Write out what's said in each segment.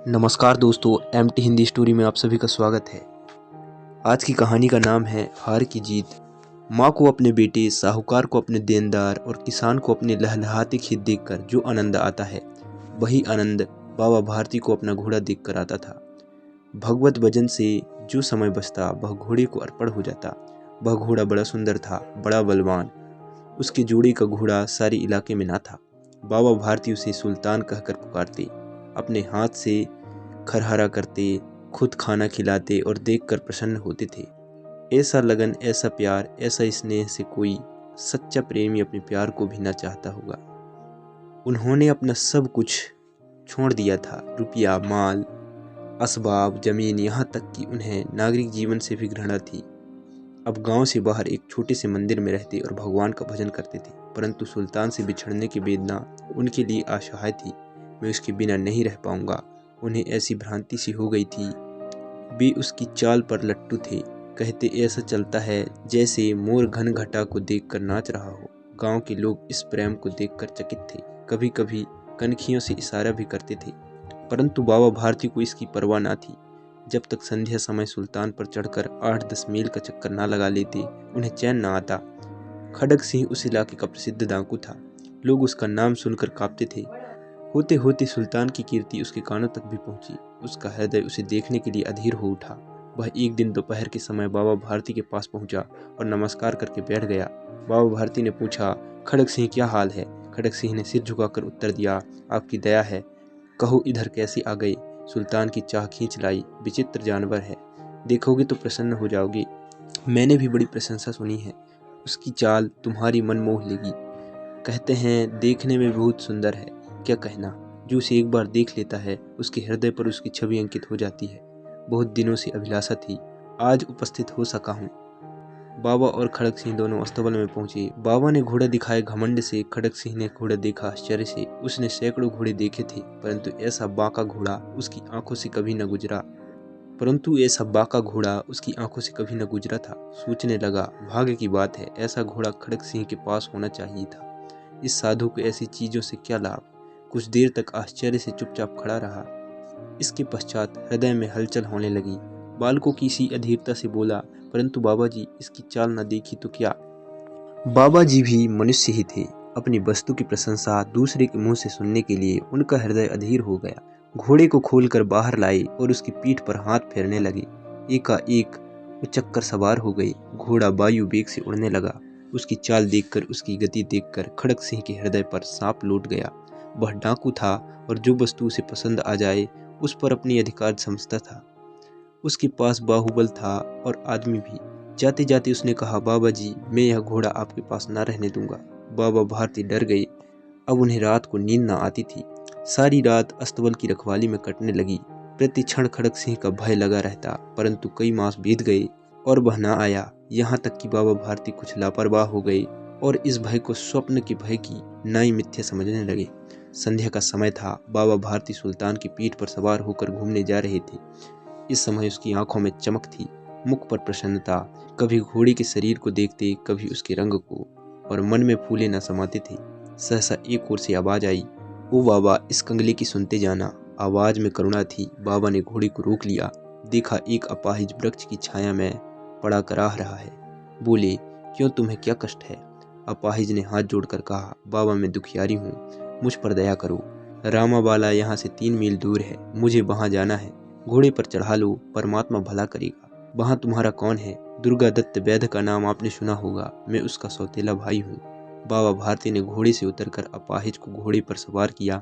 नमस्कार दोस्तों, MT Hindi story में आप सभी का स्वागत है। आज की कहानी का नाम है हार की जीत। माँ को अपने बेटे, साहूकार को अपने देनदार और किसान को अपने लहलहाते खेत देखकर जो आनंद आता है, वही आनंद बाबा भारती को अपना घोड़ा देखकर आता था। भगवत भजन से जो समय बचता वह घोड़े को अर्पण हो जाता। वह घोड़ा बड़ा सुंदर था, बड़ा बलवान। उसके जोड़ी का घोड़ा सारे इलाके में ना था। बाबा भारती उसे सुल्तान कहकर पुकारते, अपने हाथ से खरहरा करते, खुद खाना खिलाते और देखकर प्रसन्न होते थे। ऐसा लगन, ऐसा प्यार, ऐसा स्नेह से कोई सच्चा प्रेमी अपने प्यार को भी ना चाहता होगा। उन्होंने अपना सब कुछ छोड़ दिया था, रुपया, माल, असबाब, जमीन, यहाँ तक कि उन्हें नागरिक जीवन से भी घृणा थी। अब गांव से बाहर एक छोटे से मंदिर में रहते और भगवान का भजन करते थे। परंतु सुल्तान से बिछड़ने की वेदना उनके लिए असहाय थी। मैं उसके बिना नहीं रह पाऊंगा। उन्हें ऐसी भ्रांति सी हो गई थी। वे उसकी चाल पर लट्टू थे। कहते ऐसा चलता है जैसे मोर घन घटा को देखकर नाच रहा हो। गांव के लोग इस प्रेम को देखकर चकित थे। कभी कभी कनखियों से इशारा भी करते थे, परंतु बाबा भारती को इसकी परवाह ना थी। जब तक संध्या समय सुल्तान पर चढ़कर 8-10 मील का चक्कर ना लगा लेते, उन्हें चैन ना आता। खड़ग सिंह उस इलाके का प्रसिद्ध डाकू था। लोग उसका नाम सुनकर कांपते थे। होते होते सुल्तान की कीर्ति उसके कानों तक भी पहुंची। उसका हृदय उसे देखने के लिए अधीर हो उठा। वह एक दिन दोपहर के समय बाबा भारती के पास पहुंचा और नमस्कार करके बैठ गया। बाबा भारती ने पूछा, खड़ग सिंह क्या हाल है? खड़ग सिंह ने सिर झुकाकर उत्तर दिया, आपकी दया है। कहो इधर कैसे आ गए? सुल्तान की चाह खींच लाई। विचित्र जानवर है, देखोगे तो प्रसन्न हो जाओगे। मैंने भी बड़ी प्रशंसा सुनी है। उसकी चाल तुम्हारी मन मोह लेगी। कहते हैं देखने में बहुत सुंदर है। क्या कहना, जो उसे एक बार देख लेता है उसके हृदय पर उसकी छवि अंकित हो जाती है। बहुत दिनों से अभिलाषा थी, आज उपस्थित हो सका हूँ। बाबा और खड़ग सिंह दोनों अस्तबल में पहुंचे। बाबा ने घोड़ा दिखाए घमंड से, खड़ग सिंह ने घोड़ा देखा आश्चर्य से। उसने सैकड़ों घोड़े देखे थे, परंतु ऐसा बाका घोड़ा उसकी आंखों से कभी न गुजरा था। सोचने लगा, भाग्य की बात है, ऐसा घोड़ा खड़ग सिंह के पास होना चाहिए था। इस साधु को ऐसी चीजों से क्या लाभ? कुछ देर तक आश्चर्य से चुपचाप खड़ा रहा। इसके पश्चात हृदय में हलचल होने लगी। बालकों की सी अधीरता से बोला, परंतु बाबा जी, इसकी चाल न देखी तो क्या? बाबा जी भी मनुष्य ही थे। अपनी वस्तु की प्रशंसा दूसरे के मुंह से सुनने के लिए उनका हृदय अधीर हो गया। घोड़े को खोलकर बाहर लाए और उसकी पीठ पर हाथ फेरने लगे। एकाएक वो चक्कर सवार हो गए। घोड़ा वायु वेग से उड़ने लगा। उसकी चाल देखकर, उसकी गति देखकर खड़ग सिंह के हृदय पर सांप लौट गया। वह डाकू था और जो वस्तु उसे पसंद आ जाए उस पर अपनी अधिकार समझता था। उसके पास बाहुबल था और आदमी भी। जाते जाते उसने कहा, बाबा जी, मैं यह घोड़ा आपके पास ना रहने दूंगा। बाबा भारती डर गए। अब उन्हें रात को नींद ना आती थी। सारी रात अस्तबल की रखवाली में कटने लगी। प्रति क्षण खड़ग सिंह का भय लगा रहता, परंतु कई मास बीत गए और वह ना आया। यहाँ तक कि बाबा भारती कुछ लापरवाह हो गए और इस भय को स्वप्न के भय की नाई मिथ्या समझने लगे। संध्या का समय था। बाबा भारती सुल्तान की पीठ पर सवार होकर घूमने जा रहे थे। इस समय उसकी आंखों में चमक थी, मुख पर प्रसन्नता। कभी घोड़े के शरीर को देखते, कभी उसके रंग को, और मन में फूले न समाते थे। सहसा एक ओर से आवाज आई, ओ बाबा, इस कंगले की सुनते जाना। आवाज में करुणा थी। बाबा ने घोड़े को रोक लिया। देखा एक अपाहिज वृक्ष की छाया में पड़ा कराह रहा है। बोले, क्यों, तुम्हें क्या कष्ट है? अपाहिज ने हाथ जोड़कर कहा, बाबा मैं दुखियारी हूँ, मुझ पर दया करो। रामाबाला यहाँ से 3 मील दूर है, मुझे वहां जाना है। घोड़े पर चढ़ा लो, परमात्मा भला करेगा। वहां तुम्हारा कौन है? दुर्गा दत्त वैद्य का नाम आपने सुना होगा, मैं उसका सौतेला भाई हूँ। बाबा भारती ने घोड़े से उतरकर अपाहिज को घोड़े पर सवार किया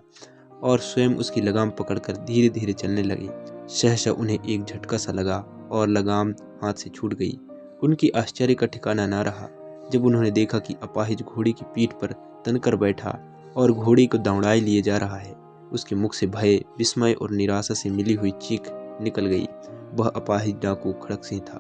और स्वयं उसकी लगाम पकड़कर धीरे धीरे चलने लगे। सहसा उन्हें एक झटका सा लगा और लगाम हाथ से छूट गई। उनकी आश्चर्य का ठिकाना ना रहा जब उन्होंने देखा कि अपाहिज घोड़े की पीठ पर तनकर बैठा और घोड़े को दौड़ाए लिए जा रहा है। उसके मुख से भय, विस्मय और निराशा से मिली हुई चीख निकल गई। वह अपाहिज डाकू खड़ग सिंह था।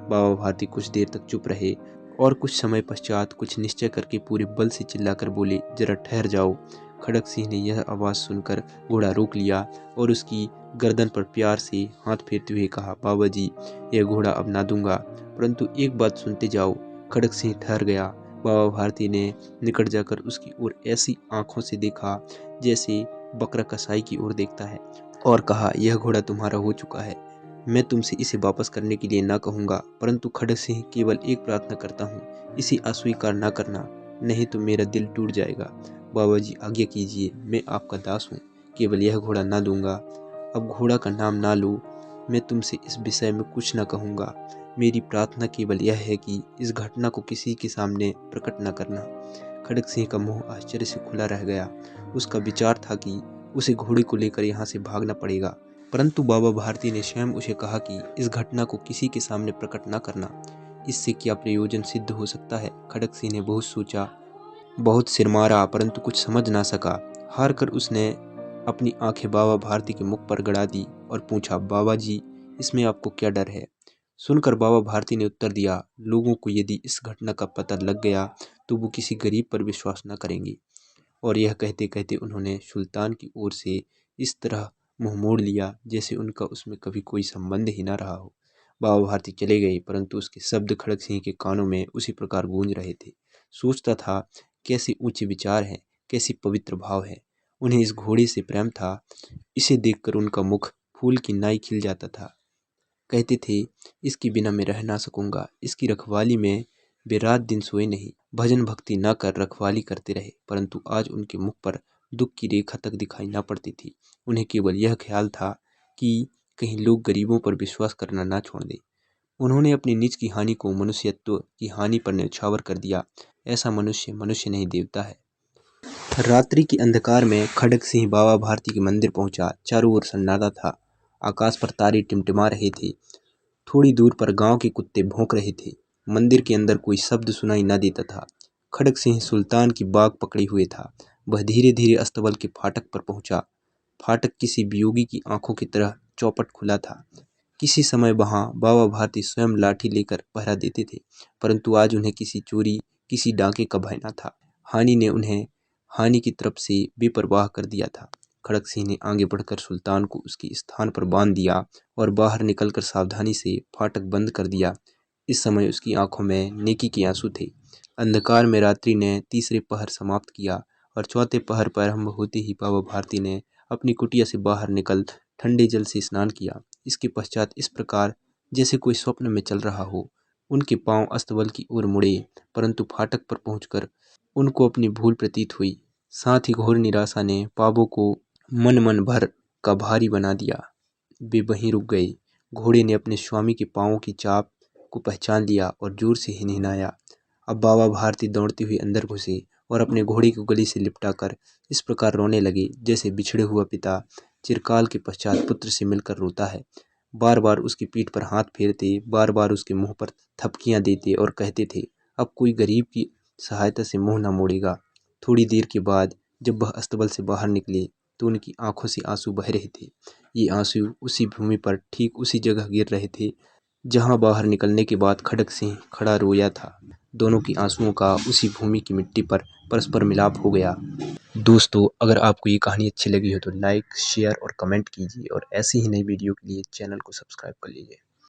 बाबा भारती कुछ देर तक चुप रहे और कुछ समय पश्चात कुछ निश्चय करके पूरे बल से चिल्लाकर बोले, जरा ठहर जाओ। खड़ग सिंह ने यह आवाज़ सुनकर घोड़ा रोक लिया और उसकी गर्दन पर प्यार से हाथ फेरते हुए कहा, बाबा जी, यह घोड़ा अब ना दूंगा, परंतु एक बात सुनते जाओ। खड़ग सिंह ठहर गया। बाबा भारती ने निकट जाकर उसकी ओर ऐसी आंखों से देखा जैसे बकरा कसाई की ओर देखता है। और कहा, यह घोड़ा तुम्हारा हो चुका है, मैं तुमसे इसे वापस करने के लिए ना कहूँगा, परंतु खड़ग सिंह केवल एक प्रार्थना करता हूँ, इसे अस्वीकार ना करना, नहीं तो मेरा दिल टूट जाएगा। बाबा जी आज्ञा कीजिए, मैं आपका दास हूँ, केवल यह घोड़ा ना दूंगा। अब घोड़ा का नाम ना लो, मैं तुमसे इस विषय में कुछ ना कहूँगा। मेरी प्रार्थना केवल यह है कि इस घटना को किसी के सामने प्रकट न करना। खड़ग सिंह का मुंह आश्चर्य से खुला रह गया। उसका विचार था कि उसे घोड़े को लेकर यहाँ से भागना पड़ेगा, परंतु बाबा भारती ने स्वयं उसे कहा कि इस घटना को किसी के सामने प्रकट न करना। इससे क्या प्रयोजन सिद्ध हो सकता है? खड़ग सिंह ने बहुत सोचा, बहुत सिर मारा, परंतु कुछ समझ ना सका। हार कर उसने अपनी आंखें बाबा भारती के मुख पर गड़ा दी और पूछा, बाबा जी, इसमें आपको क्या डर है? सुनकर बाबा भारती ने उत्तर दिया, लोगों को यदि इस घटना का पता लग गया तो वो किसी गरीब पर विश्वास न करेंगे। और यह कहते कहते उन्होंने सुल्तान की ओर से इस तरह मुंह मोड़ लिया जैसे उनका उसमें कभी कोई संबंध ही ना रहा हो। बाबा भारती चले गए, परंतु उसके शब्द खड़ग सिंह के कानों में उसी प्रकार गूंज रहे थे। सोचता था, कैसे ऊंचे विचार हैं, कैसी पवित्र भाव है। उन्हें इस घोड़े से प्रेम था। इसे देखकर उनका मुख फूल की नाई खिल जाता था। कहते थे, इसके बिना मैं रह ना सकूंगा। इसकी रखवाली में वे रात दिन सोए नहीं, भजन भक्ति न कर रखवाली करते रहे, परंतु आज उनके मुख पर दुख की रेखा तक दिखाई न पड़ती थी। उन्हें केवल यह ख्याल था कि कहीं लोग गरीबों पर विश्वास करना ना छोड़ दें। उन्होंने अपनी निज की हानि को मनुष्यत्व की हानि पर न्यौछावर कर दिया। ऐसा मनुष्य मनुष्य नहीं, देवता है। रात्रि के अंधकार में खड़ग सिंह बाबा भारती के मंदिर पहुंचा। चारों ओर सन्नाटा था। आकाश पर तारे टिमटिमा रहे थे। थोड़ी दूर पर गांव के कुत्ते भौंक रहे थे। मंदिर के अंदर कोई शब्द सुनाई न देता था। खड़ग सिंह सुल्तान की बाग पकड़े हुए था। वह धीरे धीरे अस्तबल के फाटक पर पहुंचा। फाटक किसी वियोगी की आंखों की तरह चौपट खुला था। किसी समय वहां बाबा भारती स्वयं लाठी लेकर पहरा देते थे, परंतु आज उन्हें किसी चोरी, किसी डाके का भय न था। हानि ने उन्हें हानि की तरफ से बेपरवाह कर दिया था। खड़ग सिंह ने आगे बढ़कर सुल्तान को उसके स्थान पर बांध दिया और बाहर निकलकर सावधानी से फाटक बंद कर दिया। इस समय उसकी आंखों में नेकी के आंसू थे। अंधकार में रात्रि ने तीसरे पहर समाप्त किया और चौथे पहर प्रारंभ होते ही बाबा भारती ने अपनी कुटिया से बाहर निकल ठंडे जल से स्नान किया। इसके पश्चात इस प्रकार जैसे कोई स्वप्न में चल रहा हो, उनके पांव अस्तबल की ओर मुड़े, परंतु फाटक पर पहुंचकर उनको अपनी भूल प्रतीत हुई। साथ ही घोर निराशा ने पापों को मन भर का भारी बना दिया। वे वहीं रुक गए। घोड़े ने अपने स्वामी के पांवों की चाप को पहचान लिया और जोर से हिनहिनाया। अब बाबा भारती दौड़ते हुए अंदर घुसे और अपने घोड़े को गली से लिपटाकर इस प्रकार रोने लगे जैसे बिछड़े हुआ पिता चिरकाल के पश्चात पुत्र से मिलकर रोता है। बार बार उसकी पीठ पर हाथ फेरते, बार बार उसके मुंह पर थपकियां देते और कहते थे, अब कोई गरीब की सहायता से मुंह न मोड़ेगा। थोड़ी देर के बाद जब वह अस्तबल से बाहर निकले तो उनकी आंखों से आंसू बह रहे थे। ये आंसू उसी भूमि पर ठीक उसी जगह गिर रहे थे जहां बाहर निकलने के बाद खड़ग सिंह खड़ा रोया था। दोनों की आंसुओं का उसी भूमि की मिट्टी पर परस्पर मिलाप हो गया। दोस्तों, अगर आपको ये कहानी अच्छी लगी हो तो लाइक, शेयर और कमेंट कीजिए और ऐसी ही नई वीडियो के लिए चैनल को सब्सक्राइब कर लीजिए।